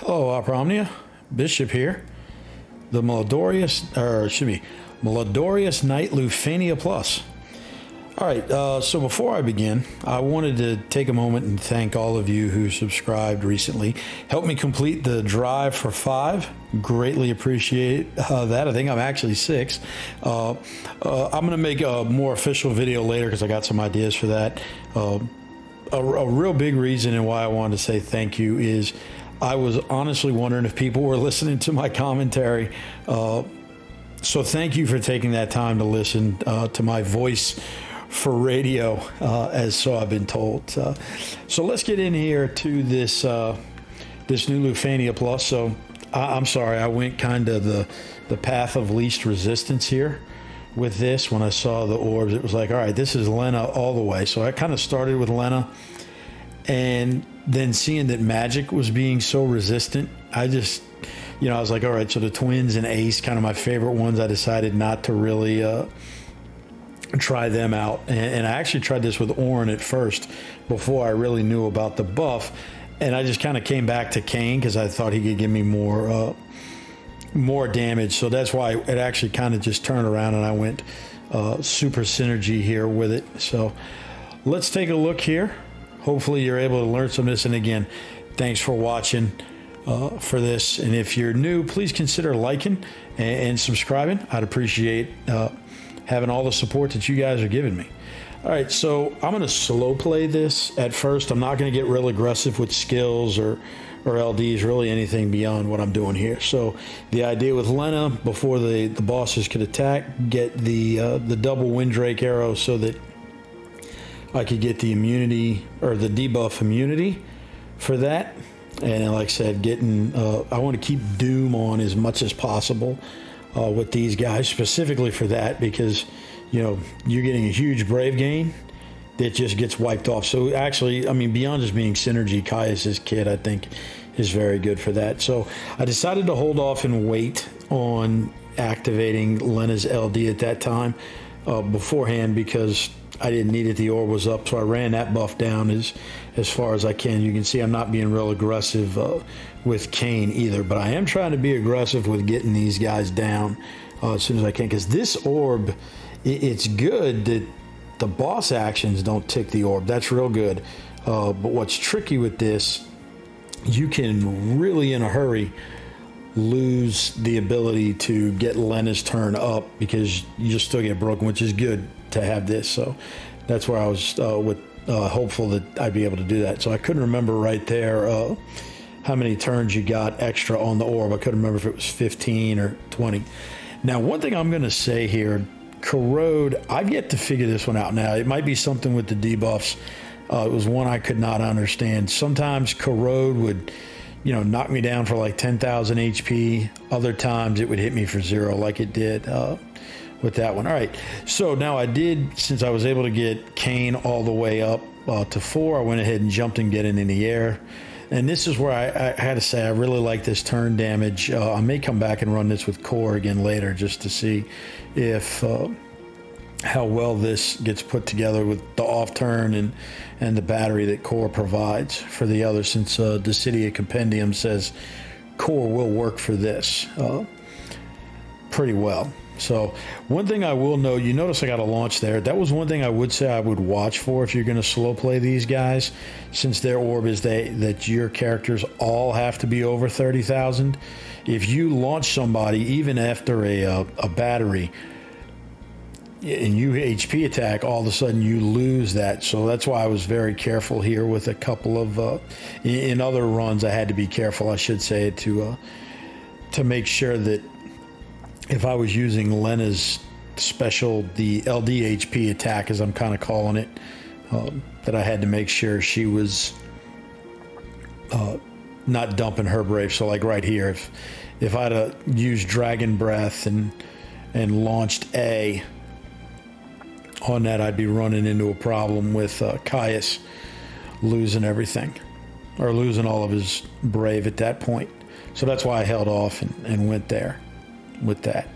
Hello, Opera Omnia. Bishop here. The Malodorous Knight Lufenia Plus. All right, so before I begin, I wanted to take a moment and thank all of you who subscribed recently. Helped me complete the drive for 5. Greatly appreciate that. I think I'm actually 6. I'm going to make a more official video later because I got some ideas for that. A real big reason and why I wanted to say thank you is I was honestly wondering if people were listening to my commentary. So thank you for taking that time to listen to my voice for radio, as so I've been told. So let's get in here to this this new Lufenia Plus. So I'm sorry, I went kind of the path of least resistance here with this. When I saw the orbs, it was like, all right, this is Lenna all the way. So I kind of started with Lenna, and then seeing that Magic was being so resistant, I just, I was like, all right, so the Twins and Ace, kind of my favorite ones, I decided not to really try them out. And I actually tried this with Orin at first before I really knew about the buff. And I just kind of came back to Kain because I thought he could give me more damage. So that's why it actually kind of just turned around and I went super synergy here with it. So let's take a look here. Hopefully you're able to learn some of this. And again, thanks for watching for this. And if you're new, please consider liking and subscribing. I'd appreciate having all the support that you guys are giving me. All right, so I'm going to slow play this at first. I'm not going to get real aggressive with skills or LDs, really anything beyond what I'm doing here. So the idea with Lenna, before the bosses could attack, get the double Windrake arrow so that I could get the immunity or the debuff immunity for that. And like I said, I want to keep Doom on as much as possible with these guys, specifically for that, because you're getting a huge brave gain that just gets wiped off. So actually, I mean, beyond just being synergy, Caius's kit I think is very good for that. So I decided to hold off and wait on activating Lenna's LD at that time beforehand, because I didn't need it. The orb was up, so I ran that buff down as far as I can. You can see I'm not being real aggressive with Kain either, but I am trying to be aggressive with getting these guys down as soon as I can, because this orb, it's good that the boss actions don't tick the orb. That's real good. But what's tricky with this, you can really in a hurry lose the ability to get Lenna's turn up because you still get broken, which is good to have this. So that's where I was hopeful that I'd be able to do that. So I couldn't remember right there how many turns you got extra on the orb. I couldn't remember if it was 15 or 20. Now, one thing I'm going to say here, Corrode, I've yet to figure this one out. Now, it might be something with the debuffs. It was one I could not understand. Sometimes Corrode would, knock me down for like 10,000 HP. Other times it would hit me for 0 like it did with that one. All right, so now I did, since I was able to get Kain all the way up to 4, I went ahead and jumped and get it in the air. And this is where I had to say I really like this turn damage. I may come back and run this with Core again later just to see if how well this gets put together with the off turn and the battery that Core provides for the other, since Dissidia Compendium says Core will work for this pretty well. So one thing I will know, you notice I got a launch there. That was one thing I would say I would watch for if you're going to slow play these guys, since their orb is that your characters all have to be over 30,000. If you launch somebody even after a battery and you HP attack, all of a sudden you lose that. So that's why I was very careful here with a couple of in other runs I had to be careful, I should say, to make sure that if I was using Lenna's special, the LD HP attack, as I'm kind of calling it, that I had to make sure she was not dumping her brave. So like right here, if I'd used Dragon Breath and launched A on that, I'd be running into a problem with Caius losing everything, or losing all of his brave at that point. So that's why I held off and went there with that.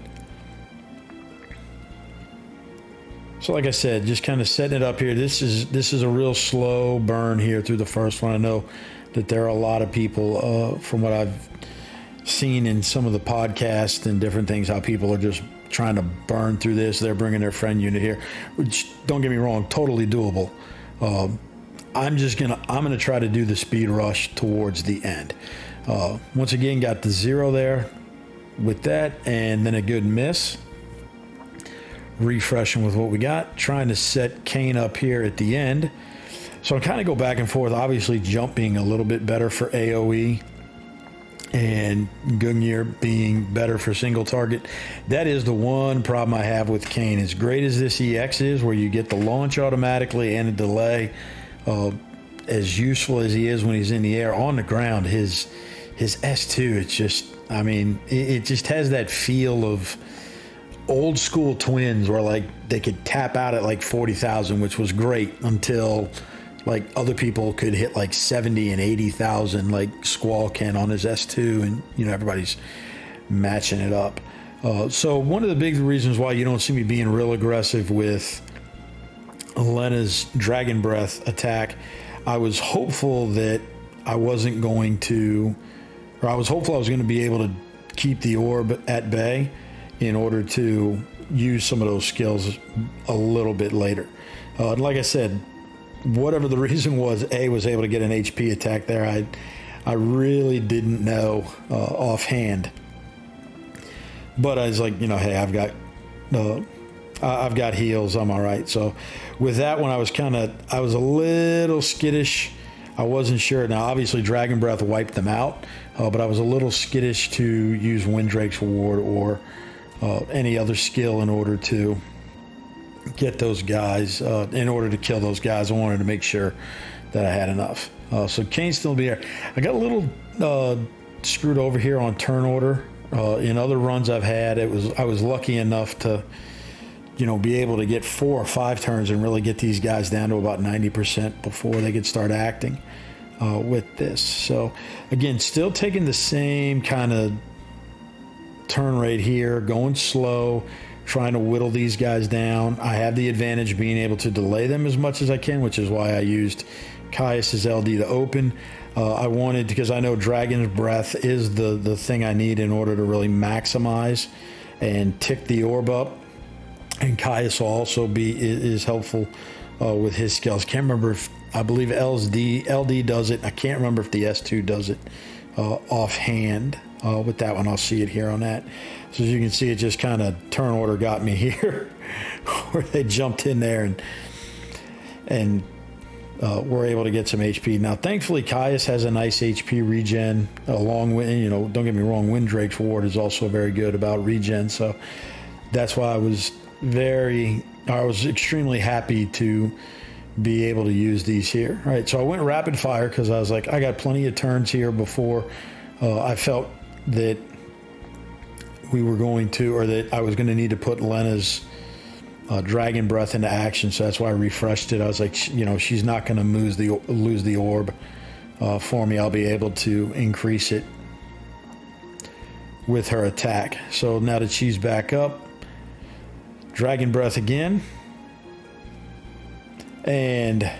So like I said, just kind of setting it up here. This is a real slow burn here through the first one. I know that there are a lot of people, from what I've seen in some of the podcasts and different things, how people are just trying to burn through this. They're bringing their friend unit here, which, don't get me wrong, totally doable. I'm gonna try to do the speed rush towards the end. Once again, got the 0 there with that, and then a good miss. Refreshing with what we got, trying to set Kain up here at the end. So I kind of go back and forth. Obviously, jump being a little bit better for AoE, and Gungnir being better for single target. That is the one problem I have with Kain. As great as this EX is, where you get the launch automatically and a delay, as useful as he is when he's in the air, on the ground, his S2, it's just, I mean, it just has that feel of old school twins, where like they could tap out at like 40,000, which was great until like other people could hit like 70 and 80,000, like Squall can on his S2, and you know, everybody's matching it up. So one of the big reasons why you don't see me being real aggressive with Lenna's Dragon Breath attack, I was hopeful that I wasn't going to, or I was hopeful I was going to be able to keep the orb at bay in order to use some of those skills a little bit later. And like I said, whatever the reason was, A was able to get an HP attack there. I really didn't know offhand, but I was like, you know, hey, I've got heals, I'm all right. So with that one, I was a little skittish. I wasn't sure. Now, obviously, Dragon Breath wiped them out, but I was a little skittish to use Winddrake's Ward or any other skill in order to get those guys, in order to kill those guys. I wanted to make sure that I had enough. So Kain's still be there. I got a little screwed over here on turn order. In other runs I've had, I was lucky enough to, you know, be able to get 4 or 5 turns and really get these guys down to about 90% before they could start acting with this. So again, still taking the same kind of turn rate here, going slow, trying to whittle these guys down. I have the advantage being able to delay them as much as I can, which is why I used Caius's LD to open. I wanted, because I know Dragon's Breath is the thing I need in order to really maximize and tick the orb up. And Caius will also is helpful with his skills. Can't remember if, I believe LD does it. I can't remember if the S2 does it offhand. With that one, I'll see it here on that. So as you can see, it just kind of turn order got me here, where they jumped in there and were able to get some HP. Now, thankfully, Caius has a nice HP regen, along with, you know, don't get me wrong, Winddrake's Ward is also very good about regen. So that's why I was extremely happy to be able to use these here. All right, so I went rapid fire because I was like, I got plenty of turns here before I felt that we were going to, or that I was going to need to put Lenna's Dragon Breath into action. So that's why I refreshed it. I was like, you know, she's not going to lose the orb for me. I'll be able to increase it with her attack. So now that she's back up, Dragon Breath again. And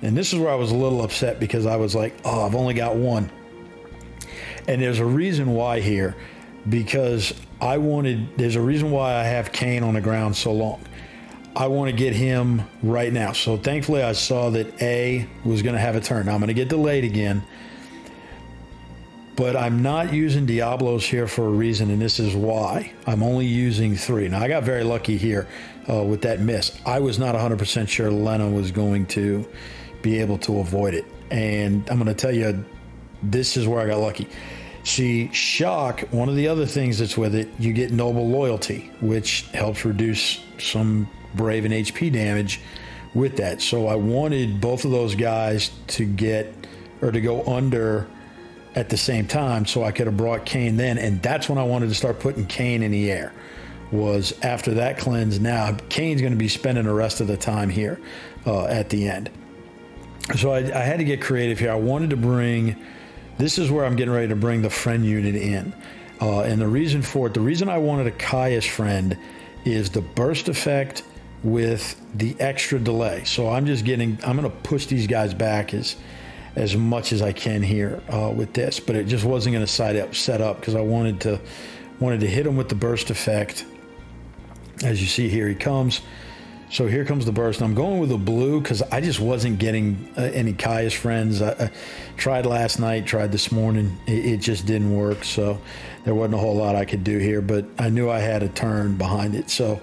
this is where I was a little upset, because I was like, oh, I've only got one. And there's a reason why here, because there's a reason why I have Kain on the ground so long. I want to get him right now. So thankfully I saw that A was going to have a turn. Now I'm going to get delayed again, but I'm not using Diablos here for a reason, and this is why. I'm only using 3. Now I got very lucky here with that miss. I was not 100% sure Lenna was going to be able to avoid it. And I'm going to tell you, this is where I got lucky. See, Shock, one of the other things that's with it, you get Noble Loyalty, which helps reduce some Brave and HP damage with that. So I wanted both of those guys to go under at the same time, so I could have brought Kain then, and that's when I wanted to start putting Kain in the air, was after that cleanse. Now, Kain's going to be spending the rest of the time here at the end. So I had to get creative here. I wanted to bring... This is where I'm getting ready to bring the friend unit in. And the reason for it, the reason I wanted a Caius friend is the burst effect with the extra delay. So I'm going to push these guys back as much as I can here with this, but it just wasn't going to set up because I wanted to hit him with the burst effect. As you see here, he comes. So here comes the burst. I'm going with a blue because I just wasn't getting any Caius friends. I tried last night, tried this morning. It just didn't work. So there wasn't a whole lot I could do here, but I knew I had a turn behind it. So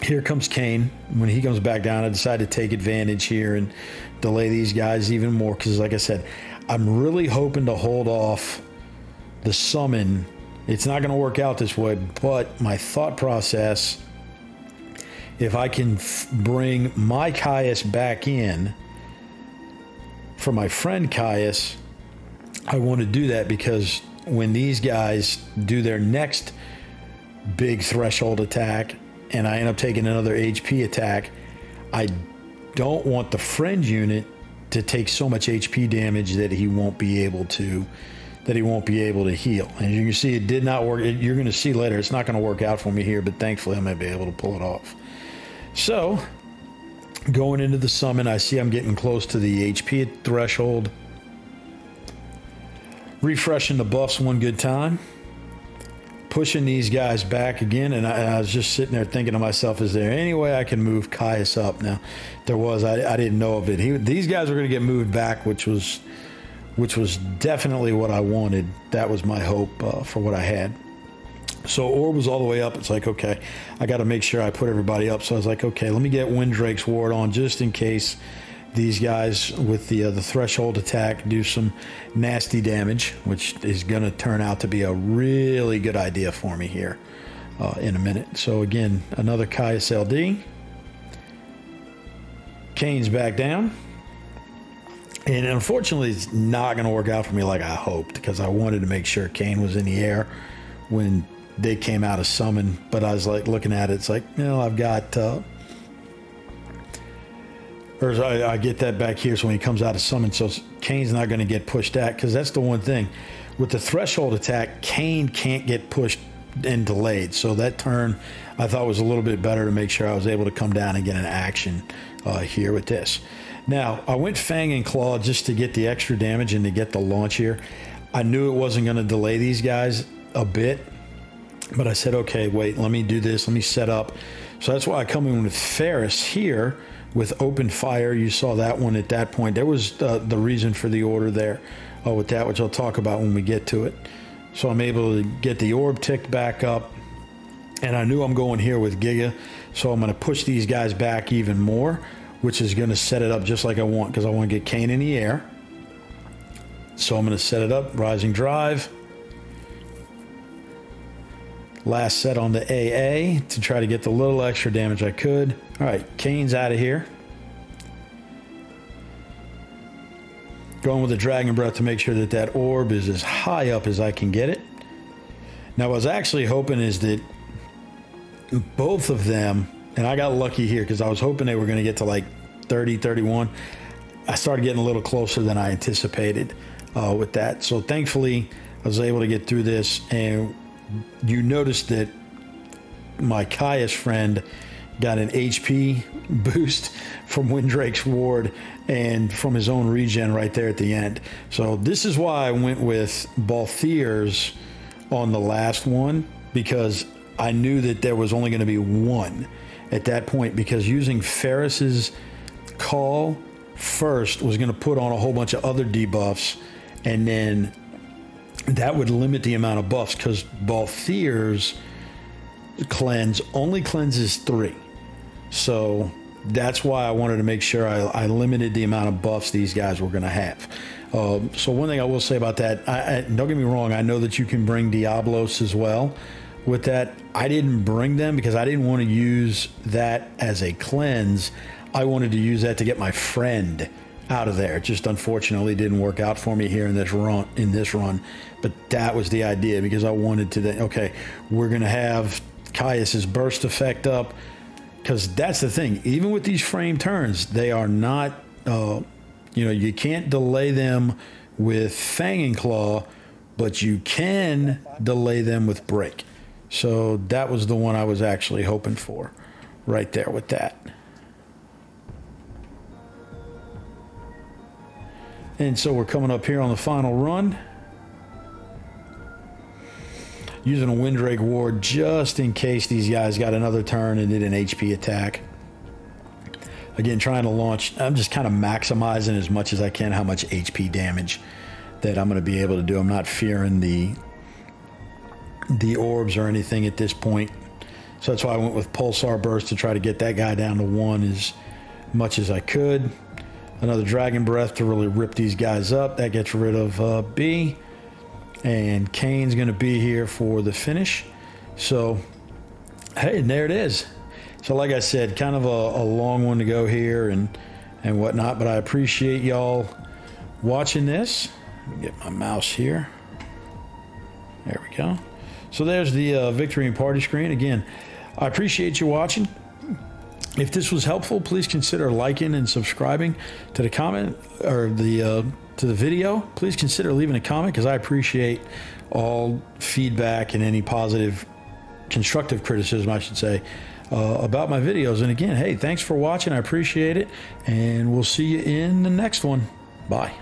here comes Kain. When he comes back down, I decided to take advantage here and delay these guys even more because, like I said, I'm really hoping to hold off the summon. It's not going to work out this way, but my thought process, if I can bring my Caius back in for my friend Caius, I want to do that because when these guys do their next big threshold attack and I end up taking another HP attack, I don't want the friend unit to take so much HP damage that he won't be able to heal. And you can see it did not work. You're going to see later it's not going to work out for me here, but thankfully I might be able to pull it off. So going into the summon, I see I'm getting close to the HP threshold. Refreshing the buffs one good time. Pushing these guys back again, and I was just sitting there thinking to myself, is there any way I can move Caius up? Now, there was. I didn't know of it. These guys were going to get moved back, which was definitely what I wanted. That was my hope for what I had. So orb was all the way up. It's like, okay, I got to make sure I put everybody up. So I was like, okay, let me get Windrake's ward on just in case these guys with the threshold attack do some nasty damage, which is going to turn out to be a really good idea for me here in a minute. So again, another Caius LD. Kain's back down. And unfortunately, it's not going to work out for me like I hoped because I wanted to make sure Kain was in the air when they came out of summon. But I was like looking at it, it's like, I've got... I get that back here, so when he comes out of summon, so Kain's not going to get pushed at, because that's the one thing. With the threshold attack, Kain can't get pushed and delayed. So that turn, I thought was a little bit better to make sure I was able to come down and get an action here with this. Now, I went Fang and Claw just to get the extra damage and to get the launch here. I knew it wasn't going to delay these guys a bit, but I said, okay, wait, let me do this. Let me set up. So that's why I come in with Ferris here with open fire. You saw that one at that point. There was the reason for the order there with that, which I'll talk about when we get to it. So I'm able to get the orb ticked back up, and I knew I'm going here with Giga, so I'm going to push these guys back even more, which is going to set it up just like I want, because I want to get Kain in the air. So I'm going to set it up, Rising Drive. Last set on the AA to try to get the little extra damage I could. All right, Kain's out of here. Going with the Dragon Breath to make sure that that orb is as high up as I can get it. Now, what I was actually hoping is that both of them, and I got lucky here because I was hoping they were going to get to like 30, 31. I started getting a little closer than I anticipated with that. So thankfully, I was able to get through this, and you noticed that my Caius friend got an HP boost from Windrake's ward and from his own regen right there at the end. So this is why I went with Balthier's on the last one, because I knew that there was only going to be one at that point, because using Ferris's call first was going to put on a whole bunch of other debuffs, and then that would limit the amount of buffs, because Balthier's cleanse only cleanses 3. So that's why I wanted to make sure I limited the amount of buffs these guys were going to have. So one thing I will say about that, don't get me wrong, I know that you can bring Diablos as well with that. I didn't bring them because I didn't want to use that as a cleanse. I wanted to use that to get my friend out of there. It just unfortunately didn't work out for me here in this run. But that was the idea, because I wanted to, okay, we're going to have Caius's burst effect up, because that's the thing. Even with these frame turns, they are not, you can't delay them with Fang and Claw, but you can delay them with Break. So that was the one I was actually hoping for right there with that. And so we're coming up here on the final run. Using a Windrake Ward just in case these guys got another turn and did an HP attack. Again, trying to launch. I'm just kind of maximizing as much as I can how much HP damage that I'm going to be able to do. I'm not fearing the orbs or anything at this point. So that's why I went with Pulsar Burst to try to get that guy down to 1 as much as I could. Another Dragon Breath to really rip these guys up. That gets rid of B. And Kane's going to be here for the finish. So, hey, and there it is. So like I said, kind of a long one to go here and whatnot. But I appreciate y'all watching this. Let me get my mouse here. There we go. So there's the victory and party screen. Again, I appreciate you watching. If this was helpful, please consider liking and subscribing to the comment or to the video. Please consider leaving a comment because I appreciate all feedback and any positive, constructive criticism, I should say, about my videos. And again, hey, thanks for watching. I appreciate it. And we'll see you in the next one. Bye.